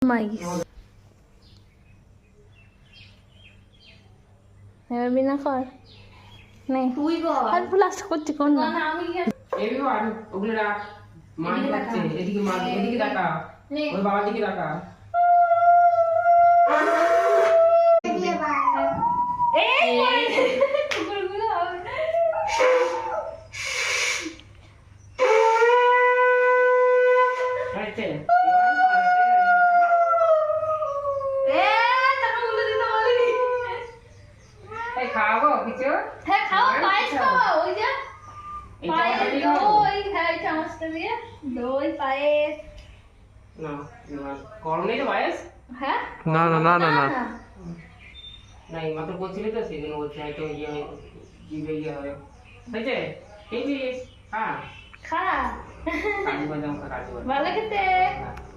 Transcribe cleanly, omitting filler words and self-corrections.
মাইস এবার বিনা কর নেই তুই কর আর প্লাস করছি কোন না না আমি কি এই আর ওগুলো রাখ মান যাচ্ছে এদিকে মান এদিকে টাকা ওই বাবার দিকে টাকা এই কুকুরগুলো আচ্ছা এ টাকাগুলো দিতে বলিনি এই খাওয়াবো কিছু হ্যাঁ খাও পায়েস খাও ওই যে এই পায়েস চামচটা দিয়ে খাবো? দই হ্যাঁ এই চামচটা দিয়ে দই পায়েস না গরম নেই তো পায়েস হ্যাঁ না না না না না না এই মাত্র বলছিলি তো সেই জন্য বলছি হয়তো ইয়ে জিভে ইয়ে হবে হয়েছে ঠিক হ্যাঁ খা কাজু বাদাম খা কাজু বাদাম ভালো খেতে হ্যাঁ